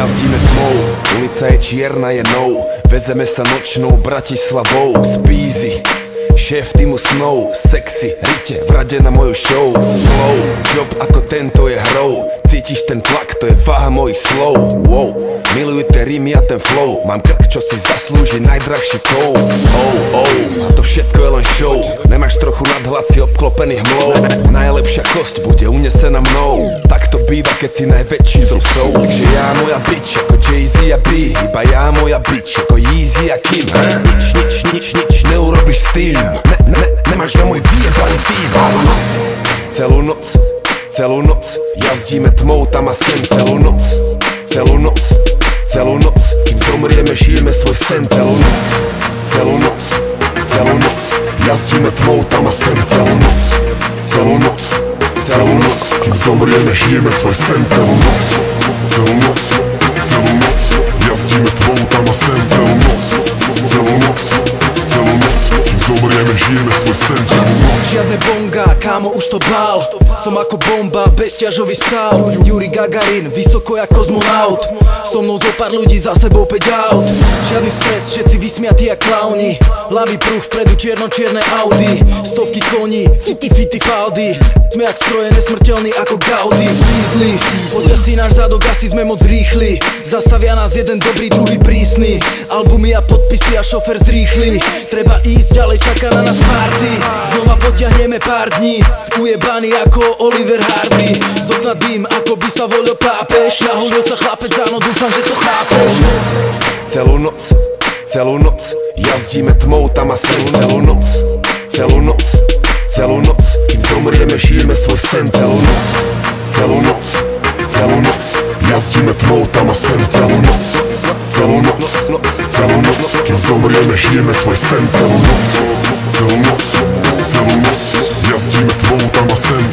Jazdíme tmou, ulica je čierna, je nou. Vezeme sa nočnou Bratislavou. Speezy, šéf týmu snov. Sexy, rite, v rade na moju show. Flow, job ako tento je hrou. Cítiš ten tlak, to je váha mojich slov. Wow, milujú tie rímy a ten flow. Mám krk, čo si zaslúži najdrahší kov. A to všetko je len show. Nemáš trochu nadhľad, si obklopený hmlou. Najlepšia kosť bude unesená mnou. Tak to býva, keď si najväčší zo psov. Takže ja moja bitch, ako Jay-Z a B. Iba ja moja bitch, ako Yeezy a Kim. Nič neurobíš s tým. Nemáš na môj vyjebaný tým. Celú noc jazdíme tmou tam a sem. Celú noc kým zomrieme, žijeme svoj sen. Celú noc jazdíme tmou tam a sem. Celú noc kým zomrieme, žijeme svoj sen. Celú noc jazdíme tmou tam a sem. Celú noc kým zomrieme, žijeme svoj sen. Žiadne bonga, kámo, už to bál. Som ako bomba, bezťažový stav. Juri Gagarin, vysoko jak kozmonaut. So mnou zo pár ľudí, za sebou 5 aut. Žiadny stres, všetci vysmiatí jak klauni. Ľavý pruh, vpredu čierno-čierne Audi. Stovky koní, fity faldy. Sme jak stroje, nesmrteľný ako Gaudi. Slízli, poďa si náš zadok, asi sme moc rýchli. Zastavia nás jeden dobrý, druhý prísny. Albumy a podpisy a šofer zrýchli. Treba ísť ďalej, čaká na nás party. Znova potiahneme pár dní. Ujebaný ako Oliver Hardy. Z okna dým, ako by sa volil pápež. Naholil sa chlapec, áno, dúfam, že to chápeš. Celú noc jazdíme tmou tam a sem. Celú noc kým zomrieme, žijeme svoj sen. Celú noc jazdíme tmou tam a sem. Celú noc kým zomrieme, žijeme svoj sen. Celú noc jazdíme tmou tam a sem.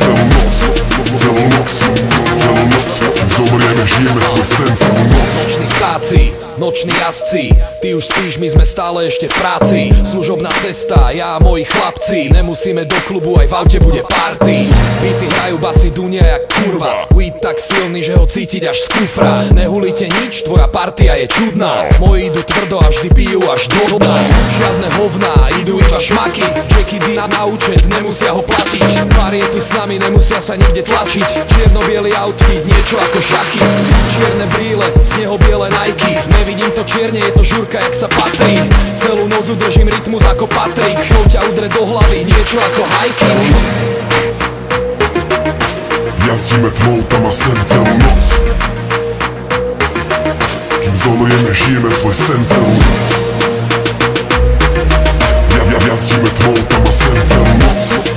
Celú noc kým zomrieme, žijeme svoj sen. Noční vtáci, noční jazdci, ty už spíš, my sme stále ešte v práci. Služobná cesta, ja a moji chlapci. Nemusíme do klubu, aj v aute bude party. Beaty hrajú, basy dunia jak kurva. Weed tak silný, že ho cítiť až z kufra. Nehulíte nič, tvoja partia je čudná. Moji idú tvrdo a vždy pijú až do dna. Žiadne hovná, idú iba šmaky. Jacky D na účet, nemusia ho platiť. Pár je tu s nami, nemusia sa nikde tlačiť. Čierno-bielý outfit, niečo ako šachy. Čierne brýle, snehobiele Nike. Nevidím to čierne, je to žurka, jak sa patrí. Celú noc udržím rytmus ako Patrik. Flow ťa udre do hlavy, niečo ako hiking. Jazdíme tmou tam a sem celú noc. Kým zomrieme, žijeme svoj sen. Celú noc jazdíme tmou tam a sem celú noc.